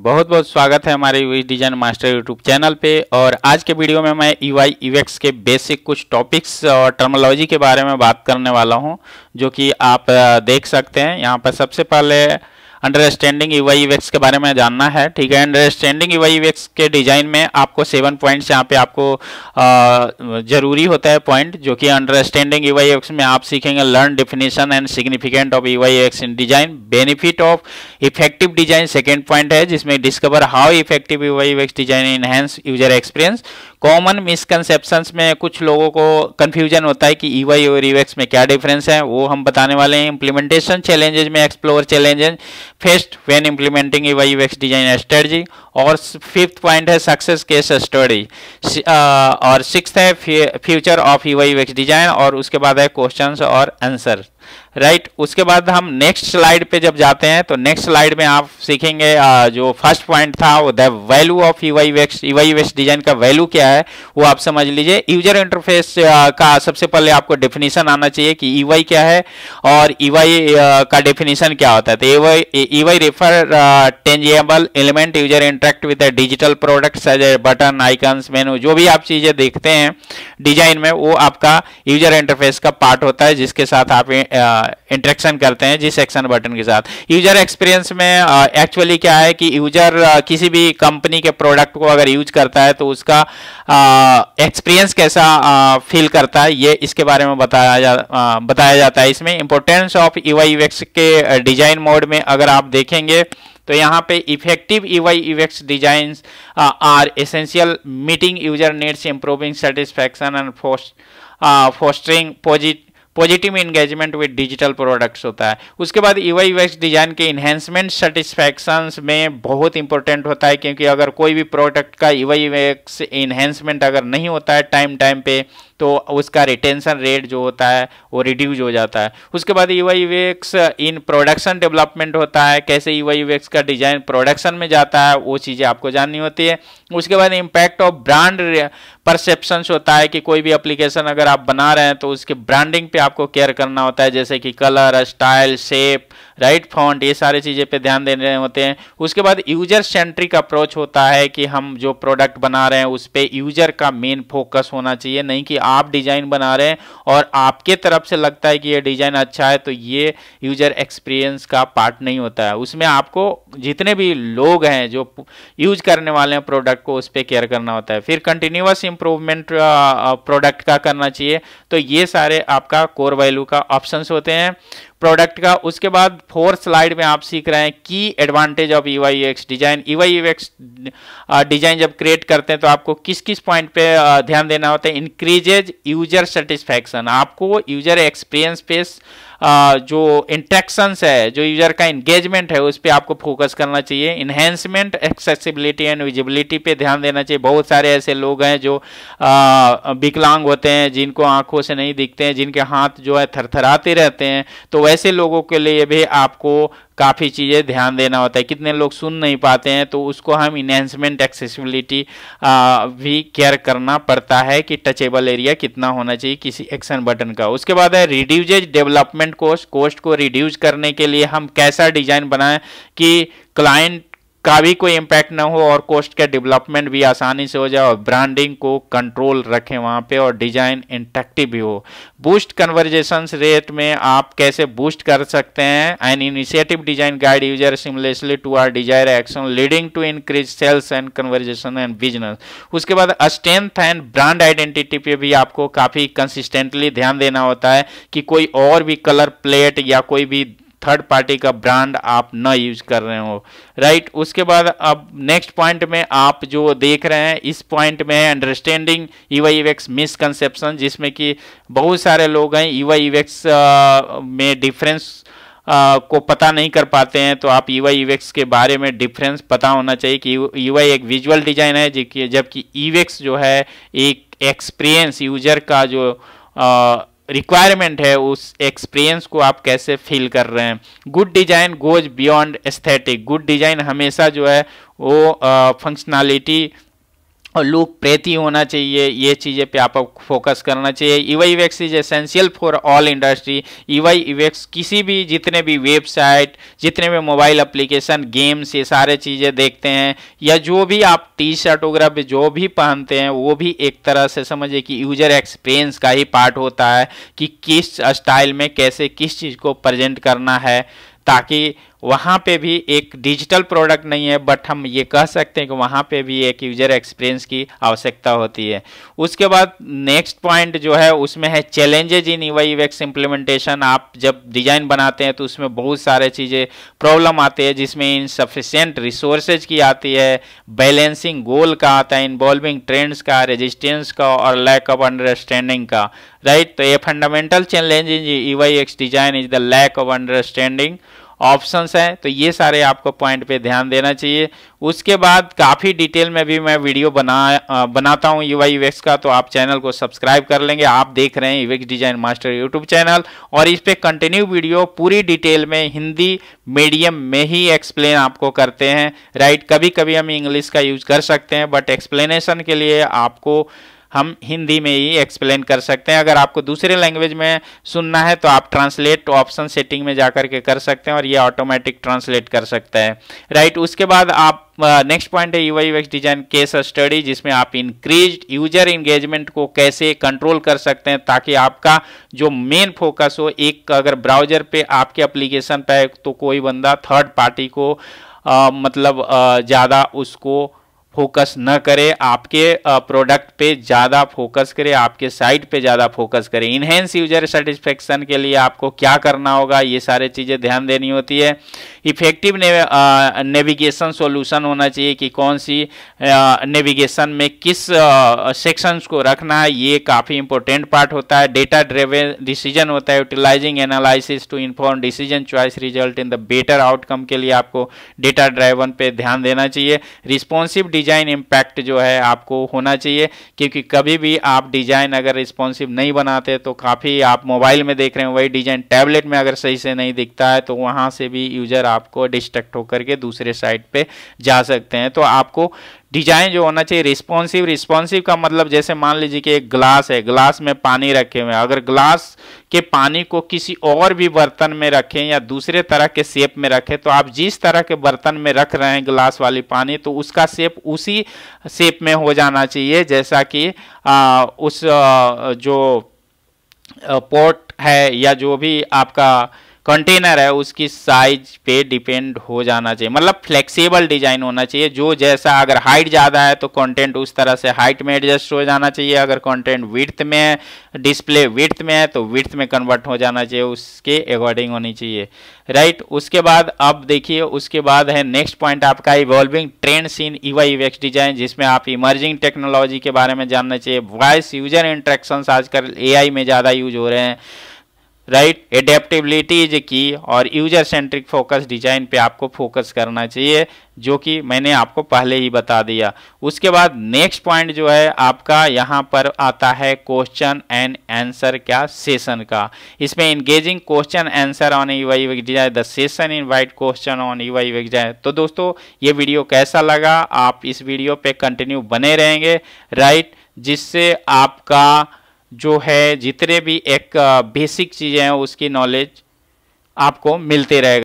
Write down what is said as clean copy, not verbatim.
बहुत बहुत स्वागत है हमारे UX design master YouTube channel पे। और आज के वीडियो में मैं यूआई यूएक्स के बेसिक कुछ टॉपिक्स और टर्मिनोलॉजी के बारे में बात करने वाला हूं, जो कि आप देख सकते हैं यहाँ पर। सबसे पहले अंडरस्टैंडिंग यूआई यूएक्स के बारे में जानना है, ठीक है। अंडरस्टैंडिंग यूआई यूएक्स के डिजाइन में आपको 7 पॉइंट्स यहाँ पे आपको जरूरी होता है पॉइंट, जो कि अंडरस्टैंडिंग यूआई यूएक्स में आप सीखेंगे learn definition and significant of UI UX in design, benefit of effective design second point है, जिसमें discover how effective UI UX design enhance user experience. Common misconceptions में कुछ लोगों को कंफ्यूजन होता है कि यूआई और यूएक्स में क्या डिफरेंस है, वो हम बताने वाले हैं। इंप्लीमेंटेशन चैलेंजेस में explore challenges faced when implementing UI UX design strategy. और फिफ्थ पॉइंट है सक्सेस केस स्टडी। और सिक्स्थ है future of UI UX design. और उसके बाद है क्वेश्चंस और आंसर, राइट। उसके बाद हम नेक्स्ट स्लाइड पे जब जाते हैं तो नेक्स्ट स्लाइड में आप सीखेंगे जो फर्स्ट पॉइंट था वो the value of UI UX design का वैल्यू क्या है वो आप समझ लीजिए। यूजर इंटरफेस का सबसे पहले आपको डेफिनेशन आना चाहिए कि यूआई क्या है और यूआई का डेफिनेशन क्या होता है। तो UI refer tangible element user interact with the digital products as a button, icons, menu, जो भी आप चीजें देखते हैं डिजाइन में वो आपका यूजर इंटरफेस का पार्ट होता है, जिसके साथ आप इंटरेक्शन करते हैं जिस एक्शन बटन के साथ। यूजर एक्सपीरियंस में एक्चुअली क्या है कि यूजर किसी भी कंपनी के प्रोडक्ट को अगर यूज करता है तो उसका एक्सपीरियंस कैसा फील करता है, ये इसके बारे में बताया जाता है। इसमें इंपॉर्टेंस ऑफ यूआई यूएक्स के डिजाइन मोड में अगर आप देखेंगे तो यहाँ पे effective UI UX designs are essential meeting user needs, improving satisfaction and fostering positive engagement with digital products होता है। उसके बाद यूआई यूएक्स डिजाइन के इन्हेंसमेंट सेटिस्फैक्शंस में बहुत इंपॉर्टेंट होता है, क्योंकि अगर कोई भी प्रोडक्ट का यूआई यूएक्स इन्हेंसमेंट अगर नहीं होता है टाइम पे तो उसका रिटेंशन रेट जो होता है वो रिड्यूस हो जाता है। उसके बाद UI UX in production development होता है, कैसे यूआई यूएक्स का डिजाइन प्रोडक्शन में जाता है वो चीज़ें आपको जाननी होती है। उसके बाद इम्पैक्ट ऑफ ब्रांड परसेप्शंस होता है कि कोई भी एप्लीकेशन अगर आप बना रहे हैं तो उसके ब्रांडिंग पे आपको केयर करना होता है, जैसे कि colour, style, shape, right, font, ये सारी चीज़ें पे ध्यान देने होते हैं। उसके बाद यूजर सेंट्रिक अप्रोच होता है कि हम जो प्रोडक्ट बना रहे हैं उस पर यूजर का मेन फोकस होना चाहिए, नहीं कि आप डिजाइन बना रहे हैं और आपके तरफ से लगता है कि ये डिजाइन अच्छा है तो ये यूजर एक्सपीरियंस का पार्ट नहीं होता है। उसमें आपको जितने भी लोग हैं जो यूज करने वाले हैं प्रोडक्ट को उस पर केयर करना होता है। फिर कंटिन्यूअस इंप्रूवमेंट प्रोडक्ट का करना चाहिए। तो ये सारे आपका कोर वैल्यू का ऑप्शंस होते हैं प्रोडक्ट का। उसके बाद फोर्थ स्लाइड में आप सीख रहे हैं की advantage of UI UX design. UI UX design जब क्रिएट करते हैं तो आपको किस किस पॉइंट पे ध्यान देना होता है। इंक्रीजेज यूजर सेटिस्फैक्शन, आपको यूजर एक्सपीरियंस पे जो इंटरेक्शंस है, जो यूजर का एंगेजमेंट है उस पर आपको फोकस करना चाहिए। इन्हेंसमेंट एक्सेसिबिलिटी एंड विजिबिलिटी पे ध्यान देना चाहिए। बहुत सारे ऐसे लोग हैं जो विकलांग होते हैं, जिनको आंखों से नहीं दिखते हैं, जिनके हाथ जो है थरथराते रहते हैं, तो वैसे लोगों के लिए भी आपको काफ़ी चीज़ें ध्यान देना होता है। कितने लोग सुन नहीं पाते हैं तो उसको हम इन्हेंसमेंट एक्सेसिबिलिटी भी केयर करना पड़ता है कि टचेबल एरिया कितना होना चाहिए किसी एक्शन बटन का। उसके बाद है रिड्यूजेज डेवलपमेंट कॉस्ट को रिड्यूस करने के लिए हम कैसा डिज़ाइन बनाएं कि क्लाइंट का भी कोई इम्पैक्ट ना हो और कॉस्ट का डेवलपमेंट भी आसानी से हो जाए और ब्रांडिंग को कंट्रोल रखें वहाँ पे और डिजाइन इंटरेक्टिव भी हो। बूस्ट कन्वर्जेशंस रेट में आप कैसे बूस्ट कर सकते हैं। And initiative design guide user seamlessly toward desire action leading to increase sales and conversation and business. उसके बाद स्ट्रेंथ एंड ब्रांड आइडेंटिटी पे भी आपको काफ़ी कंसिस्टेंटली ध्यान देना होता है कि कोई और भी कलर प्लेट या कोई भी थर्ड पार्टी का ब्रांड आप न यूज कर रहे हो, राइट। उसके बाद अब नेक्स्ट पॉइंट में आप जो देख रहे हैं इस पॉइंट में है अंडरस्टैंडिंग यूआई यूएक्स मिसकंसेप्शन, जिसमें कि बहुत सारे लोग हैं यूआई यूएक्स में डिफरेंस को पता नहीं कर पाते हैं। तो आप यूआई यूएक्स के बारे में डिफरेंस पता होना चाहिए कि यूआई एक विजुअल डिजाइन है, जबकि यूएक्स जो है एक एक्सपीरियंस, यूजर का जो रिक्वायरमेंट है उस एक्सपीरियंस को आप कैसे फील कर रहे हैं। Good design goes beyond aesthetic, good design हमेशा जो है वो फंक्शनैलिटी और लूप प्रेती होना चाहिए, ये चीज़ें पे आप फोकस करना चाहिए। UI UX is essential for all industry. UI UX किसी भी, जितने भी वेबसाइट, जितने भी मोबाइल एप्लीकेशन, गेम्स, ये सारे चीज़ें देखते हैं, या जो भी आप टी शर्ट वगैरह जो भी पहनते हैं, वो भी एक तरह से समझिए कि यूजर एक्सपीरियंस का ही पार्ट होता है कि किस स्टाइल में कैसे किस चीज़ को प्रेजेंट करना है, ताकि वहाँ पे भी एक डिजिटल प्रोडक्ट नहीं है, बट हम ये कह सकते हैं कि वहाँ पे भी एक यूजर एक्सपीरियंस की आवश्यकता होती है। उसके बाद नेक्स्ट पॉइंट जो है उसमें है चैलेंजेज इन UI UX इम्प्लीमेंटेशन। आप जब डिज़ाइन बनाते हैं तो उसमें बहुत सारे चीज़ें प्रॉब्लम आती है, जिसमें इनसफिशिएंट रिसोर्सेज की आती है, बैलेंसिंग गोल का आता है, इन्वॉल्विंग ट्रेंड्स का, रेजिस्टेंस का, और लैक ऑफ अंडरस्टैंडिंग का, राइट। तो ये fundamental challenge in UI UX design is the lack of understanding options हैं। तो ये सारे आपको पॉइंट पे ध्यान देना चाहिए। उसके बाद काफ़ी डिटेल में भी मैं वीडियो बनाता हूँ UI UX का, तो आप चैनल को सब्सक्राइब कर लेंगे। आप देख रहे हैं UX design master YouTube channel, और इस पे कंटिन्यू वीडियो पूरी डिटेल में हिंदी मीडियम में ही एक्सप्लेन आपको करते हैं, राइट। कभी कभी हम इंग्लिश का यूज कर सकते हैं, बट एक्सप्लेनेशन के लिए आपको हम हिंदी में ही एक्सप्लेन कर सकते हैं। अगर आपको दूसरे लैंग्वेज में सुनना है तो आप ट्रांसलेट ऑप्शन सेटिंग में जाकर के कर सकते हैं, और ये ऑटोमेटिक ट्रांसलेट कर सकता है, राइट। उसके बाद आप नेक्स्ट पॉइंट है UI UX design case study, जिसमें आप इंक्रीज्ड यूजर इंगेजमेंट को कैसे कंट्रोल कर सकते हैं, ताकि आपका जो मेन फोकस हो, एक अगर ब्राउजर पे आपके एप्लीकेशन पे तो कोई बंदा थर्ड पार्टी को मतलब ज़्यादा उसको फोकस न करे, आपके प्रोडक्ट पे ज़्यादा फोकस करे, आपके साइट पे ज़्यादा फोकस करे। इनहेंस यूजर सेटिस्फेक्शन के लिए आपको क्या करना होगा, ये सारे चीज़ें ध्यान देनी होती है। इफेक्टिव नेविगेशन सॉल्यूशन होना चाहिए कि कौन सी नेविगेशन में किस सेक्शंस को रखना है, ये काफ़ी इंपॉर्टेंट पार्ट होता है। डेटा ड्रिवन डिसीजन होता है, utilising analysis to inform decision choice result in the better outcome के लिए आपको डेटा ड्राइवन पे ध्यान देना चाहिए। रिस्पॉन्सिव डिजाइन इम्पैक्ट जो है आपको होना चाहिए, क्योंकि कभी भी आप डिजाइन अगर रिस्पॉन्सिव नहीं बनाते तो काफ़ी, आप मोबाइल में देख रहे हैं वही डिजाइन टैबलेट में अगर सही से नहीं दिखता है तो वहाँ से भी यूजर आपको डिस्ट्रैक्ट होकर के दूसरे साइट पे जा सकते हैं। तो आपको डिजाइन जो होना चाहिए रिस्पॉन्सिव। रिस्पॉन्सिव का मतलब जैसे मान लीजिए कि एक ग्लास है, ग्लास में पानी रखे हुए हैं, अगर ग्लास के पानी को किसी और भी बर्तन में रखें या दूसरे तरह के शेप में रखें, तो आप जिस तरह के बर्तन में रख रहे हैं ग्लास वाली पानी, तो उसका शेप उसी शेप में हो जाना चाहिए, जैसा कि उस जो पॉट है या जो भी आपका कंटेनर है उसकी साइज पे डिपेंड हो जाना चाहिए। मतलब फ्लेक्सिबल डिजाइन होना चाहिए, जो जैसा अगर हाइट ज़्यादा है तो कंटेंट उस तरह से हाइट में एडजस्ट हो जाना चाहिए, अगर कंटेंट विड्थ में है, डिस्प्ले विड्थ में है तो विड्थ में कन्वर्ट हो जाना चाहिए, उसके अकॉर्डिंग होनी चाहिए, राइट। उसके बाद अब देखिए, उसके बाद है नेक्स्ट पॉइंट आपका evolving trends in UI UX design, जिसमें आप इमर्जिंग टेक्नोलॉजी के बारे में जानना चाहिए। वॉइस यूजर इंटरेक्शंस आजकल AI में ज़्यादा यूज हो रहे हैं, राइट। एडेप्टेबिलिटी इज की, और यूजर सेंट्रिक फोकस डिजाइन पे आपको फोकस करना चाहिए, जो कि मैंने आपको पहले ही बता दिया। उसके बाद नेक्स्ट पॉइंट जो है आपका यहाँ पर आता है क्वेश्चन एंड आंसर क्या सेशन का। इसमें engaging question answer on UI UX design, the session invite question on UI UX design. तो दोस्तों ये वीडियो कैसा लगा, आप इस वीडियो पे कंटिन्यू बने रहेंगे, राइट, जिससे आपका जो है जितने भी एक बेसिक चीज़ें हैं उसकी नॉलेज आपको मिलते रहेगा।